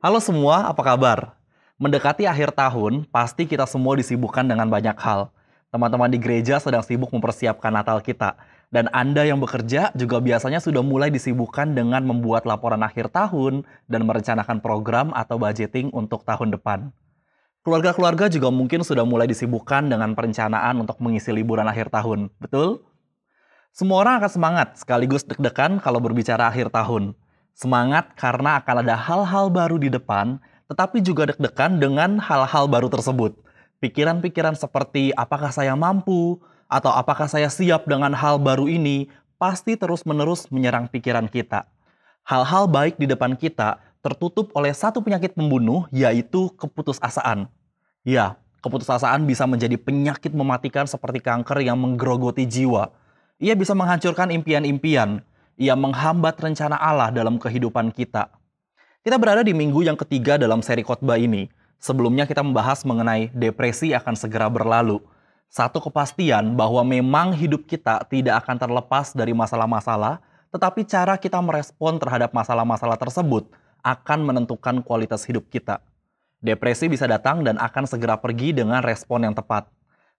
Halo semua, apa kabar? Mendekati akhir tahun, pasti kita semua disibukkan dengan banyak hal. Teman-teman di gereja sedang sibuk mempersiapkan Natal kita. Dan Anda yang bekerja juga biasanya sudah mulai disibukkan dengan membuat laporan akhir tahun dan merencanakan program atau budgeting untuk tahun depan. Keluarga-keluarga juga mungkin sudah mulai disibukkan dengan perencanaan untuk mengisi liburan akhir tahun, betul? Semua orang akan semangat sekaligus deg-degan kalau berbicara akhir tahun. Semangat karena akan ada hal-hal baru di depan, tetapi juga deg-degan dengan hal-hal baru tersebut. Pikiran-pikiran seperti apakah saya mampu, atau apakah saya siap dengan hal baru ini, pasti terus-menerus menyerang pikiran kita. Hal-hal baik di depan kita tertutup oleh satu penyakit pembunuh, yaitu keputusasaan. Ya, keputusasaan bisa menjadi penyakit mematikan seperti kanker yang menggerogoti jiwa. Ia bisa menghancurkan impian-impian. Ia menghambat rencana Allah dalam kehidupan kita. Kita berada di minggu yang ketiga dalam seri khotbah ini. Sebelumnya kita membahas mengenai depresi akan segera berlalu. Satu kepastian bahwa memang hidup kita tidak akan terlepas dari masalah-masalah, tetapi cara kita merespon terhadap masalah-masalah tersebut akan menentukan kualitas hidup kita. Depresi bisa datang dan akan segera pergi dengan respon yang tepat.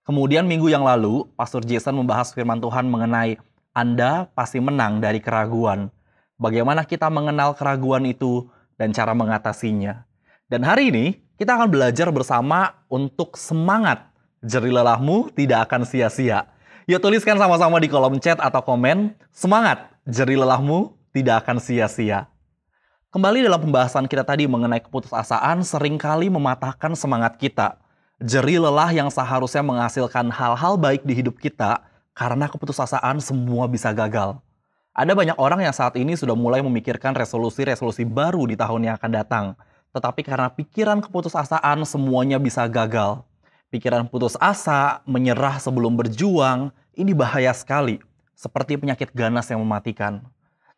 Kemudian minggu yang lalu, Pastor Jason membahas firman Tuhan mengenai Anda pasti menang dari keraguan. Bagaimana kita mengenal keraguan itu dan cara mengatasinya. Dan hari ini, kita akan belajar bersama untuk semangat. Jerih lelahmu tidak akan sia-sia. Yuk tuliskan sama-sama di kolom chat atau komen, semangat, jerih lelahmu tidak akan sia-sia. Kembali dalam pembahasan kita tadi mengenai keputusasaan seringkali mematahkan semangat kita. Jerih lelah yang seharusnya menghasilkan hal-hal baik di hidup kita, karena keputusasaan semua bisa gagal. Ada banyak orang yang saat ini sudah mulai memikirkan resolusi-resolusi baru di tahun yang akan datang. Tetapi karena pikiran keputusasaan semuanya bisa gagal. Pikiran putus asa, menyerah sebelum berjuang, ini bahaya sekali. Seperti penyakit ganas yang mematikan.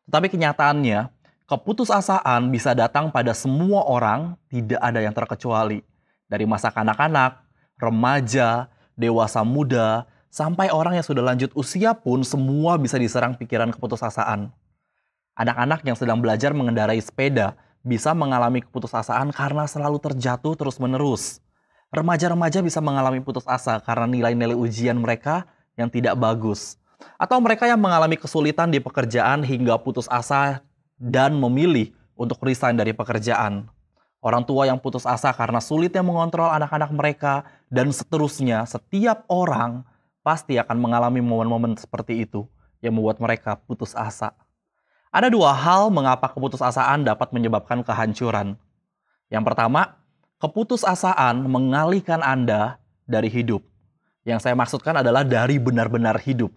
Tetapi kenyataannya, keputusasaan bisa datang pada semua orang, tidak ada yang terkecuali. Dari masa kanak-kanak, remaja, dewasa muda, sampai orang yang sudah lanjut usia pun semua bisa diserang pikiran keputusasaan. Anak-anak yang sedang belajar mengendarai sepeda bisa mengalami keputusasaan karena selalu terjatuh terus-menerus. Remaja-remaja bisa mengalami putus asa karena nilai-nilai ujian mereka yang tidak bagus. Atau mereka yang mengalami kesulitan di pekerjaan hingga putus asa dan memilih untuk resign dari pekerjaan. Orang tua yang putus asa karena sulitnya mengontrol anak-anak mereka, dan seterusnya. Setiap orang pasti akan mengalami momen-momen seperti itu yang membuat mereka putus asa. Ada dua hal mengapa keputusasaan dapat menyebabkan kehancuran. Yang pertama, keputusasaan mengalihkan Anda dari hidup. Yang saya maksudkan adalah dari benar-benar hidup.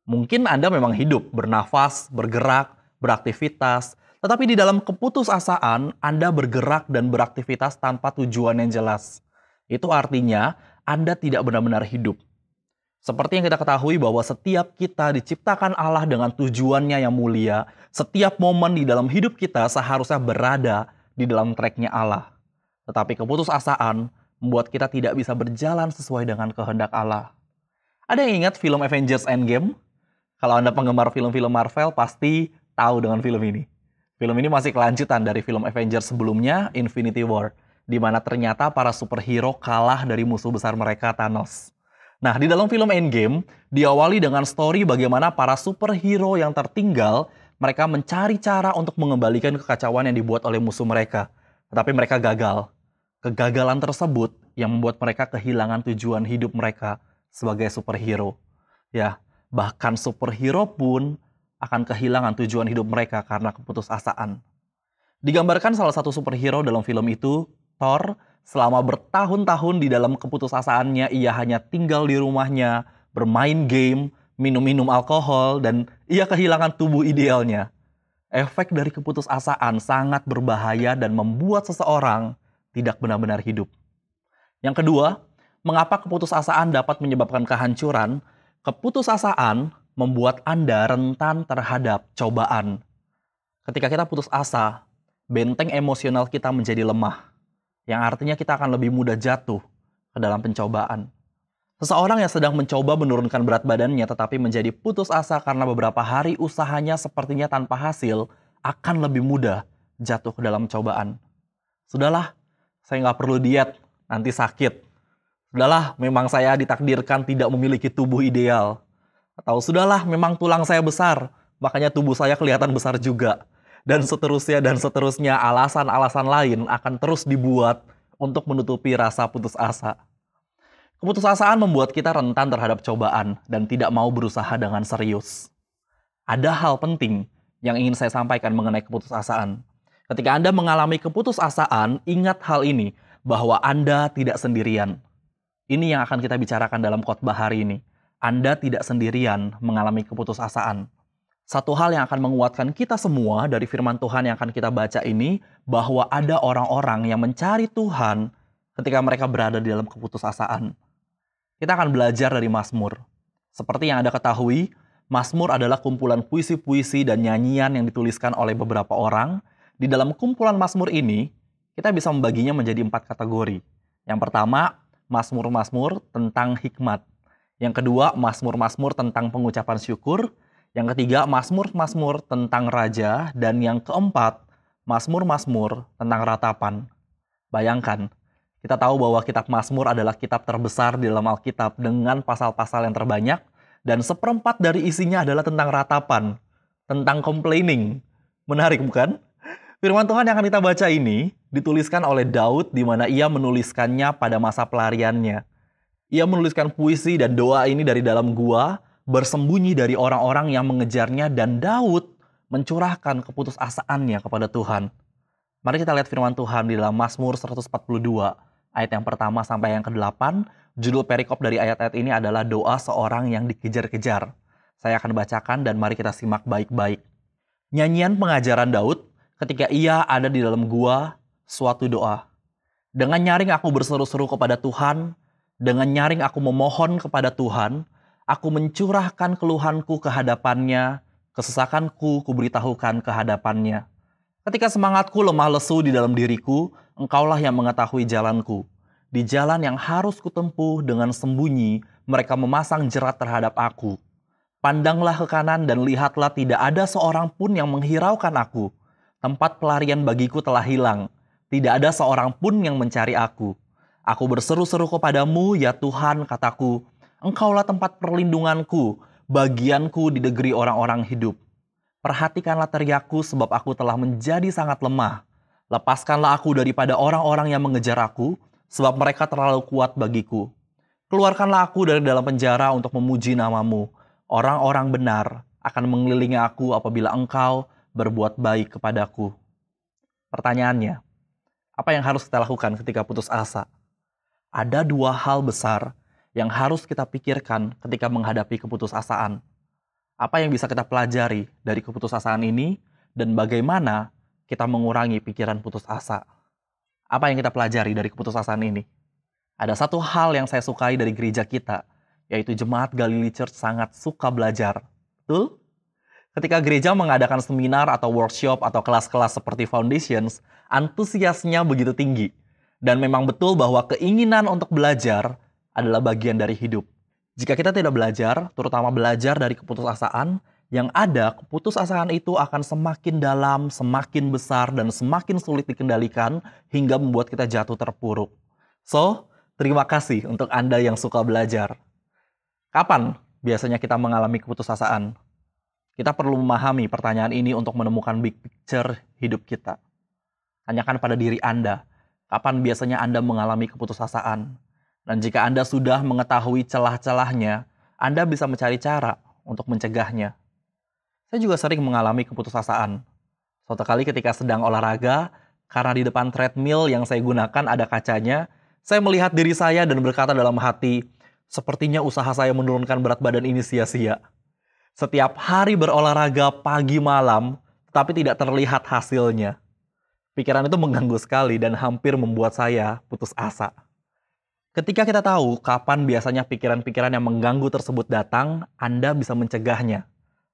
Mungkin Anda memang hidup, bernafas, bergerak, beraktivitas, tetapi di dalam keputusasaan, Anda bergerak dan beraktivitas tanpa tujuan yang jelas. Itu artinya, Anda tidak benar-benar hidup. Seperti yang kita ketahui bahwa setiap kita diciptakan Allah dengan tujuannya yang mulia, setiap momen di dalam hidup kita seharusnya berada di dalam track-nya Allah. Tetapi keputusasaan membuat kita tidak bisa berjalan sesuai dengan kehendak Allah. Ada yang ingat film Avengers Endgame? Kalau Anda penggemar film-film Marvel, pasti tahu dengan film ini. Film ini masih kelanjutan dari film Avengers sebelumnya, Infinity War, di mana ternyata para superhero kalah dari musuh besar mereka, Thanos. Nah, di dalam film Endgame, diawali dengan story bagaimana para superhero yang tertinggal, mereka mencari cara untuk mengembalikan kekacauan yang dibuat oleh musuh mereka. Tetapi mereka gagal. Kegagalan tersebut yang membuat mereka kehilangan tujuan hidup mereka sebagai superhero. Ya, bahkan superhero pun akan kehilangan tujuan hidup mereka karena keputusasaan. Digambarkan salah satu superhero dalam film itu, Thor, selama bertahun-tahun di dalam keputusasaannya, ia hanya tinggal di rumahnya, bermain game, minum-minum alkohol, dan ia kehilangan tubuh idealnya. Efek dari keputusasaan sangat berbahaya dan membuat seseorang tidak benar-benar hidup. Yang kedua, mengapa keputusasaan dapat menyebabkan kehancuran? Keputusasaan membuat Anda rentan terhadap cobaan. Ketika kita putus asa, benteng emosional kita menjadi lemah. Yang artinya kita akan lebih mudah jatuh ke dalam pencobaan. Seseorang yang sedang mencoba menurunkan berat badannya tetapi menjadi putus asa karena beberapa hari usahanya sepertinya tanpa hasil, akan lebih mudah jatuh ke dalam cobaan. Sudahlah, saya nggak perlu diet, nanti sakit. Sudahlah, memang saya ditakdirkan tidak memiliki tubuh ideal. Atau sudahlah, memang tulang saya besar, makanya tubuh saya kelihatan besar juga. Dan seterusnya alasan-alasan lain akan terus dibuat untuk menutupi rasa putus asa. Keputusasaan membuat kita rentan terhadap cobaan dan tidak mau berusaha dengan serius. Ada hal penting yang ingin saya sampaikan mengenai keputusasaan. Ketika Anda mengalami keputusasaan, ingat hal ini, bahwa Anda tidak sendirian. Ini yang akan kita bicarakan dalam khotbah hari ini. Anda tidak sendirian mengalami keputusasaan. Satu hal yang akan menguatkan kita semua dari firman Tuhan yang akan kita baca ini, bahwa ada orang-orang yang mencari Tuhan ketika mereka berada di dalam keputusasaan. Kita akan belajar dari Mazmur. Seperti yang Anda ketahui, Mazmur adalah kumpulan puisi-puisi dan nyanyian yang dituliskan oleh beberapa orang. Di dalam kumpulan Mazmur ini, kita bisa membaginya menjadi 4 kategori. Yang pertama, Mazmur-Mazmur tentang hikmat. Yang kedua, Mazmur-Mazmur tentang pengucapan syukur. Yang ketiga, Mazmur-Mazmur tentang raja. Dan yang keempat, Mazmur-Mazmur tentang ratapan. Bayangkan, kita tahu bahwa kitab Mazmur adalah kitab terbesar di dalam Alkitab dengan pasal-pasal yang terbanyak. Dan seperempat dari isinya adalah tentang ratapan, tentang complaining. Menarik bukan? Firman Tuhan yang akan kita baca ini dituliskan oleh Daud di mana ia menuliskannya pada masa pelariannya. Ia menuliskan puisi dan doa ini dari dalam gua, bersembunyi dari orang-orang yang mengejarnya, dan Daud mencurahkan keputusasaannya kepada Tuhan. Mari kita lihat firman Tuhan di dalam Mazmur 142, ayat yang pertama sampai yang ke-8. Judul perikop dari ayat-ayat ini adalah doa seorang yang dikejar-kejar. Saya akan bacakan dan mari kita simak baik-baik. Nyanyian pengajaran Daud ketika ia ada di dalam gua, suatu doa. Dengan nyaring aku berseru-seru kepada Tuhan, dengan nyaring aku memohon kepada Tuhan, aku mencurahkan keluhanku ke hadapannya, kesesakanku kuberitahukan ke hadapannya. Ketika semangatku lemah lesu di dalam diriku, Engkaulah yang mengetahui jalanku. Di jalan yang harus kutempuh dengan sembunyi, mereka memasang jerat terhadap aku. Pandanglah ke kanan dan lihatlah, tidak ada seorang pun yang menghiraukan aku. Tempat pelarian bagiku telah hilang. Tidak ada seorang pun yang mencari aku. Aku berseru-seru kepadamu, ya Tuhan, kataku. Engkaulah tempat perlindunganku, bagianku di negeri orang-orang hidup. Perhatikanlah teriakku sebab aku telah menjadi sangat lemah. Lepaskanlah aku daripada orang-orang yang mengejar aku, sebab mereka terlalu kuat bagiku. Keluarkanlah aku dari dalam penjara untuk memuji namamu. Orang-orang benar akan mengelilingi aku apabila engkau berbuat baik kepadaku. Pertanyaannya, apa yang harus kita lakukan ketika putus asa? Ada 2 hal besar yang harus kita pikirkan ketika menghadapi keputusasaan. Apa yang bisa kita pelajari dari keputusasaan ini dan bagaimana kita mengurangi pikiran putus asa? Apa yang kita pelajari dari keputusasaan ini? Ada satu hal yang saya sukai dari gereja kita, yaitu Jemaat Galilee Church sangat suka belajar. Betul? Ketika gereja mengadakan seminar atau workshop atau kelas-kelas seperti Foundations, antusiasnya begitu tinggi. Dan memang betul bahwa keinginan untuk belajar adalah bagian dari hidup. Jika kita tidak belajar, terutama belajar dari keputusasaan, yang ada keputusasaan itu akan semakin dalam, semakin besar, dan semakin sulit dikendalikan hingga membuat kita jatuh terpuruk. So, terima kasih untuk Anda yang suka belajar. Kapan biasanya kita mengalami keputusasaan? Kita perlu memahami pertanyaan ini untuk menemukan big picture hidup kita. Tanyakan pada diri Anda, kapan biasanya Anda mengalami keputusasaan? Dan jika Anda sudah mengetahui celah-celahnya, Anda bisa mencari cara untuk mencegahnya. Saya juga sering mengalami keputusasaan. Suatu kali ketika sedang olahraga, karena di depan treadmill yang saya gunakan ada kacanya, saya melihat diri saya dan berkata dalam hati, sepertinya usaha saya menurunkan berat badan ini sia-sia. Setiap hari berolahraga pagi malam, tetapi tidak terlihat hasilnya. Pikiran itu mengganggu sekali dan hampir membuat saya putus asa. Ketika kita tahu kapan biasanya pikiran-pikiran yang mengganggu tersebut datang, Anda bisa mencegahnya.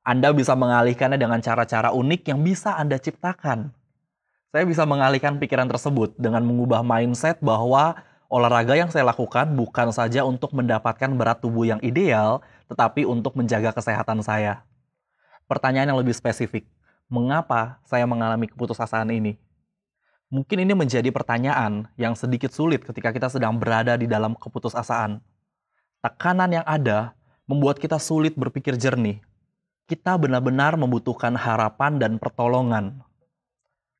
Anda bisa mengalihkannya dengan cara-cara unik yang bisa Anda ciptakan. Saya bisa mengalihkan pikiran tersebut dengan mengubah mindset bahwa olahraga yang saya lakukan bukan saja untuk mendapatkan berat tubuh yang ideal, tetapi untuk menjaga kesehatan saya. Pertanyaan yang lebih spesifik, mengapa saya mengalami keputusasaan ini? Mungkin ini menjadi pertanyaan yang sedikit sulit ketika kita sedang berada di dalam keputusasaan. Tekanan yang ada membuat kita sulit berpikir jernih. Kita benar-benar membutuhkan harapan dan pertolongan.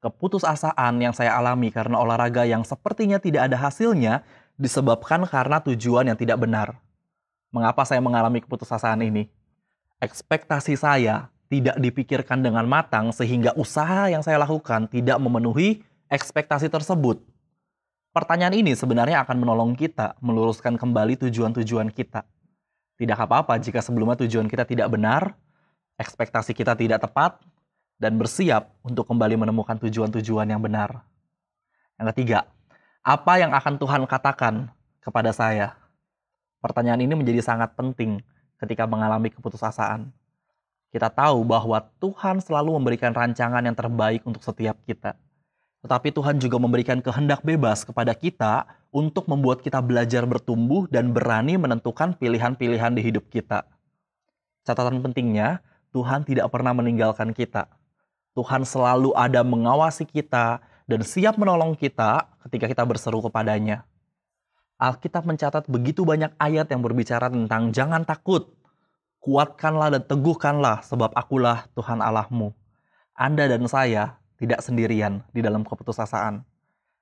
Keputusasaan yang saya alami karena olahraga yang sepertinya tidak ada hasilnya disebabkan karena tujuan yang tidak benar. Mengapa saya mengalami keputusasaan ini? Ekspektasi saya tidak dipikirkan dengan matang sehingga usaha yang saya lakukan tidak memenuhi ekspektasi tersebut. Pertanyaan ini sebenarnya akan menolong kita meluruskan kembali tujuan-tujuan kita. Tidak apa-apa jika sebelumnya tujuan kita tidak benar, ekspektasi kita tidak tepat, dan bersiap untuk kembali menemukan tujuan-tujuan yang benar. Yang ketiga, apa yang akan Tuhan katakan kepada saya? Pertanyaan ini menjadi sangat penting ketika mengalami keputusasaan. Kita tahu bahwa Tuhan selalu memberikan rancangan yang terbaik untuk setiap kita. Tetapi Tuhan juga memberikan kehendak bebas kepada kita untuk membuat kita belajar bertumbuh dan berani menentukan pilihan-pilihan di hidup kita. Catatan pentingnya, Tuhan tidak pernah meninggalkan kita. Tuhan selalu ada mengawasi kita dan siap menolong kita ketika kita berseru kepadanya. Alkitab mencatat begitu banyak ayat yang berbicara tentang jangan takut, kuatkanlah dan teguhkanlah sebab akulah Tuhan Allahmu. Anda dan saya tidak sendirian di dalam keputusasaan.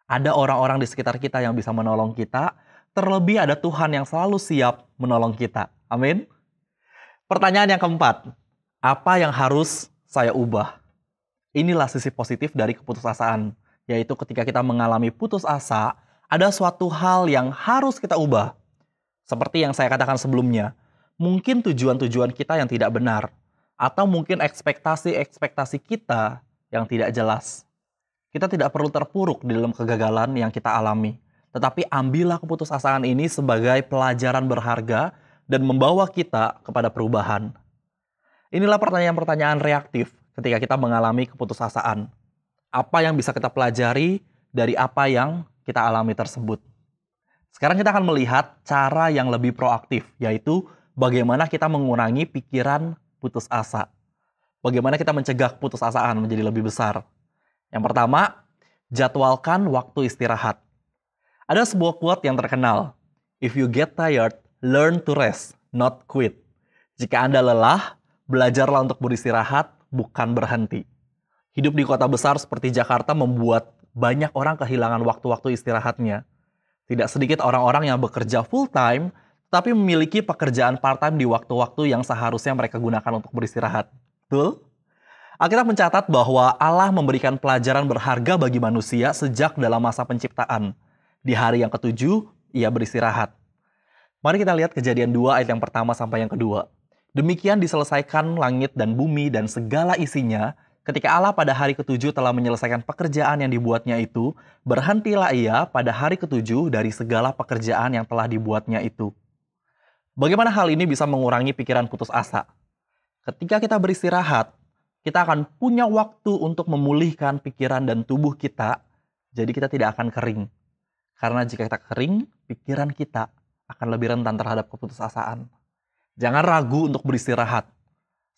Ada orang-orang di sekitar kita yang bisa menolong kita, terlebih ada Tuhan yang selalu siap menolong kita. Amin. Pertanyaan yang keempat, apa yang harus saya ubah? Inilah sisi positif dari keputusasaan, yaitu ketika kita mengalami putus asa, ada suatu hal yang harus kita ubah. Seperti yang saya katakan sebelumnya, mungkin tujuan-tujuan kita yang tidak benar, atau mungkin ekspektasi-ekspektasi kita yang tidak jelas. Kita tidak perlu terpuruk di dalam kegagalan yang kita alami, tetapi ambillah keputusasaan ini sebagai pelajaran berharga dan membawa kita kepada perubahan. Inilah pertanyaan-pertanyaan reaktif ketika kita mengalami keputusasaan. Apa yang bisa kita pelajari dari apa yang kita alami tersebut? Sekarang kita akan melihat cara yang lebih proaktif, yaitu bagaimana kita mengurangi pikiran putus asa. Bagaimana kita mencegah keputusasaan menjadi lebih besar. Yang pertama, jadwalkan waktu istirahat. Ada sebuah quote yang terkenal, "If you get tired, learn to rest, not quit." Jika Anda lelah, belajarlah untuk beristirahat, bukan berhenti. Hidup di kota besar seperti Jakarta membuat banyak orang kehilangan waktu-waktu istirahatnya. Tidak sedikit orang-orang yang bekerja full-time, tapi memiliki pekerjaan part-time di waktu-waktu yang seharusnya mereka gunakan untuk beristirahat. Betul? Alkitab mencatat bahwa Allah memberikan pelajaran berharga bagi manusia sejak dalam masa penciptaan. Di hari yang ketujuh, ia beristirahat. Mari kita lihat Kejadian 2 ayat yang pertama sampai yang kedua. Demikian diselesaikan langit dan bumi dan segala isinya, ketika Allah pada hari ketujuh telah menyelesaikan pekerjaan yang dibuatnya itu, berhentilah ia pada hari ketujuh dari segala pekerjaan yang telah dibuatnya itu. Bagaimana hal ini bisa mengurangi pikiran putus asa? Ketika kita beristirahat, kita akan punya waktu untuk memulihkan pikiran dan tubuh kita, jadi kita tidak akan kering. Karena jika kita kering, pikiran kita akan lebih rentan terhadap keputusasaan. Jangan ragu untuk beristirahat.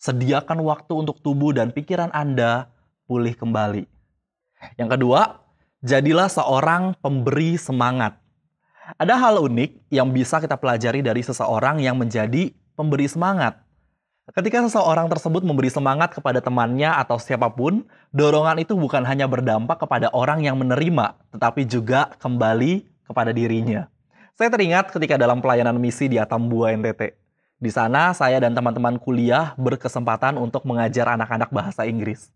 Sediakan waktu untuk tubuh dan pikiran Anda pulih kembali. Yang kedua, jadilah seorang pemberi semangat. Ada hal unik yang bisa kita pelajari dari seseorang yang menjadi pemberi semangat. Ketika seseorang tersebut memberi semangat kepada temannya atau siapapun, dorongan itu bukan hanya berdampak kepada orang yang menerima, tetapi juga kembali kepada dirinya. Saya teringat ketika dalam pelayanan misi di Atambua, NTT. Di sana, saya dan teman-teman kuliah berkesempatan untuk mengajar anak-anak bahasa Inggris.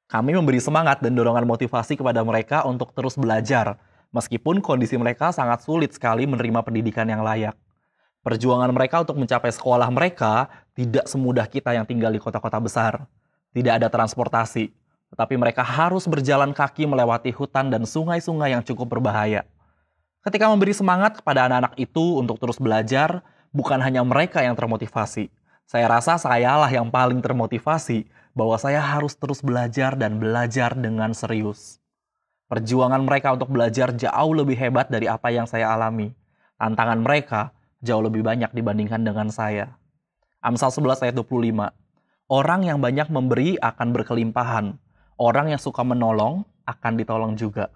Kami memberi semangat dan dorongan motivasi kepada mereka untuk terus belajar, meskipun kondisi mereka sangat sulit sekali menerima pendidikan yang layak. Perjuangan mereka untuk mencapai sekolah mereka tidak semudah kita yang tinggal di kota-kota besar. Tidak ada transportasi, tetapi mereka harus berjalan kaki melewati hutan dan sungai-sungai yang cukup berbahaya. Ketika memberi semangat kepada anak-anak itu untuk terus belajar, bukan hanya mereka yang termotivasi. Saya rasa sayalah yang paling termotivasi bahwa saya harus terus belajar dan belajar dengan serius. Perjuangan mereka untuk belajar jauh lebih hebat dari apa yang saya alami. Tantangan mereka jauh lebih banyak dibandingkan dengan saya. Amsal 11 ayat 25. Orang yang banyak memberi akan berkelimpahan. Orang yang suka menolong akan ditolong juga.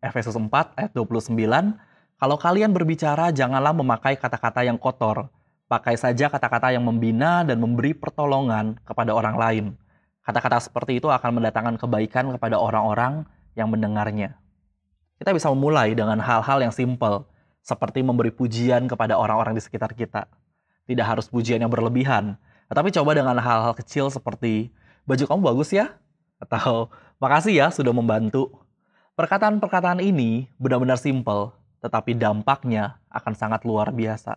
Efesus 4 ayat 29, kalau kalian berbicara janganlah memakai kata-kata yang kotor. Pakai saja kata-kata yang membina dan memberi pertolongan kepada orang lain. Kata-kata seperti itu akan mendatangkan kebaikan kepada orang-orang yang mendengarnya. Kita bisa memulai dengan hal-hal yang simpel, seperti memberi pujian kepada orang-orang di sekitar kita. Tidak harus pujian yang berlebihan, tetapi coba dengan hal-hal kecil seperti, baju kamu bagus ya? Atau, makasih ya sudah membantu. Perkataan-perkataan ini benar-benar simpel, tetapi dampaknya akan sangat luar biasa.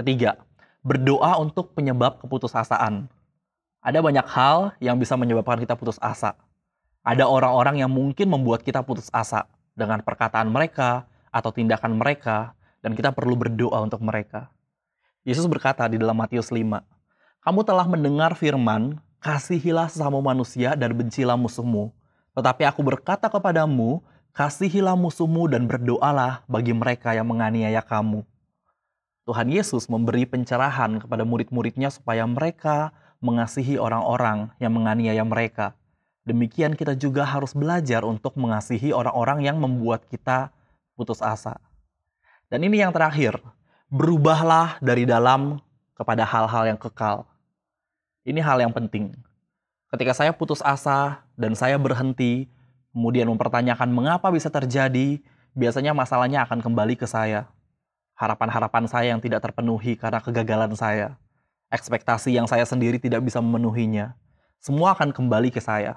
Ketiga, berdoa untuk penyebab keputusasaan. Ada banyak hal yang bisa menyebabkan kita putus asa. Ada orang-orang yang mungkin membuat kita putus asa dengan perkataan mereka atau tindakan mereka, dan kita perlu berdoa untuk mereka. Yesus berkata di dalam Matius 5, kamu telah mendengar firman, kasihilah sesama manusia dan bencilah musuhmu. Tetapi aku berkata kepadamu, kasihilah musuhmu dan berdoalah bagi mereka yang menganiaya kamu. Tuhan Yesus memberi pencerahan kepada murid-muridnya supaya mereka mengasihi orang-orang yang menganiaya mereka. Demikian kita juga harus belajar untuk mengasihi orang-orang yang membuat kita putus asa. Dan ini yang terakhir, berubahlah dari dalam kepada hal-hal yang kekal. Ini hal yang penting. Ketika saya putus asa dan saya berhenti, kemudian mempertanyakan mengapa bisa terjadi, biasanya masalahnya akan kembali ke saya. Harapan-harapan saya yang tidak terpenuhi karena kegagalan saya. Ekspektasi yang saya sendiri tidak bisa memenuhinya. Semua akan kembali ke saya.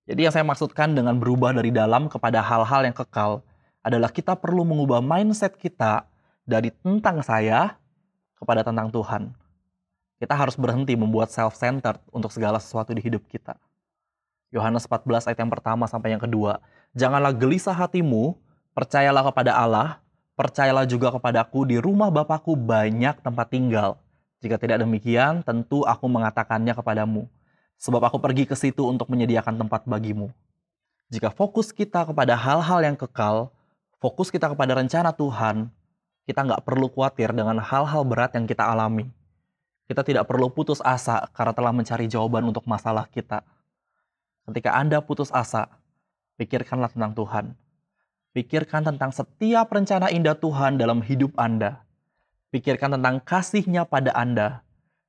Jadi yang saya maksudkan dengan berubah dari dalam kepada hal-hal yang kekal adalah kita perlu mengubah mindset kita dari tentang saya kepada tentang Tuhan. Kita harus berhenti membuat self-centered untuk segala sesuatu di hidup kita. Yohanes 14 ayat yang pertama sampai yang kedua. Janganlah gelisah hatimu, percayalah kepada Allah, percayalah juga kepadaku, di rumah Bapakku banyak tempat tinggal. Jika tidak demikian, tentu aku mengatakannya kepadamu. Sebab aku pergi ke situ untuk menyediakan tempat bagimu. Jika fokus kita kepada hal-hal yang kekal, fokus kita kepada rencana Tuhan, kita nggak perlu khawatir dengan hal-hal berat yang kita alami. Kita tidak perlu putus asa karena telah mencari jawaban untuk masalah kita. Ketika Anda putus asa, pikirkanlah tentang Tuhan. Pikirkan tentang setiap rencana indah Tuhan dalam hidup Anda. Pikirkan tentang kasih-Nya pada Anda.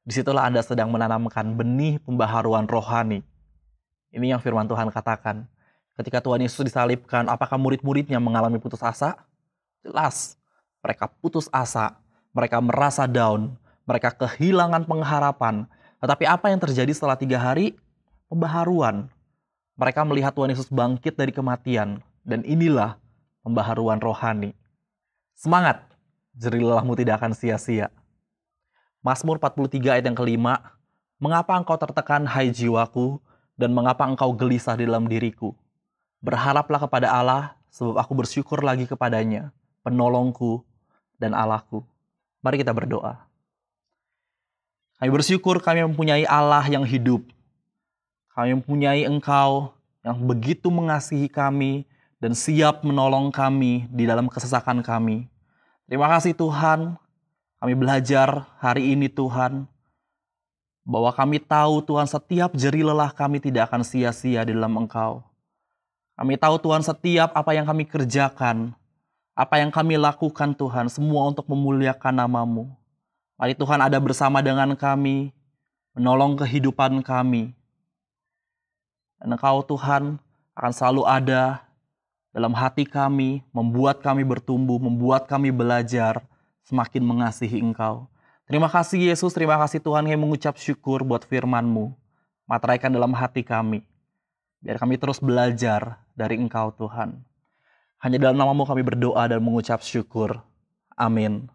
Disitulah Anda sedang menanamkan benih pembaharuan rohani. Ini yang firman Tuhan katakan. Ketika Tuhan Yesus disalibkan, apakah murid-muridnya mengalami putus asa? Jelas. Mereka putus asa. Mereka merasa down. Mereka kehilangan pengharapan. Tetapi apa yang terjadi setelah 3 hari? Pembaharuan. Mereka melihat Tuhan Yesus bangkit dari kematian. Dan inilah pembaharuan rohani. Semangat! Jerih lelahmu tidak akan sia-sia. Mazmur 43 ayat yang kelima, mengapa engkau tertekan hai jiwaku, dan mengapa engkau gelisah di dalam diriku? Berharaplah kepada Allah, sebab aku bersyukur lagi kepadanya, penolongku dan Allahku. Mari kita berdoa. Kami bersyukur kami mempunyai Allah yang hidup. Kami mempunyai Engkau yang begitu mengasihi kami dan siap menolong kami di dalam kesesakan kami. Terima kasih Tuhan. Kami belajar hari ini Tuhan, bahwa kami tahu Tuhan setiap jerih lelah kami tidak akan sia-sia di dalam Engkau. Kami tahu Tuhan setiap apa yang kami kerjakan, apa yang kami lakukan Tuhan, semua untuk memuliakan nama-Mu. Mari Tuhan ada bersama dengan kami, menolong kehidupan kami. Dan Engkau Tuhan akan selalu ada dalam hati kami, membuat kami bertumbuh, membuat kami belajar, semakin mengasihi Engkau. Terima kasih Yesus, terima kasih Tuhan yang mengucap syukur buat firman-Mu. Materaikan dalam hati kami. Biar kami terus belajar dari Engkau Tuhan. Hanya dalam nama-Mu kami berdoa dan mengucap syukur. Amin.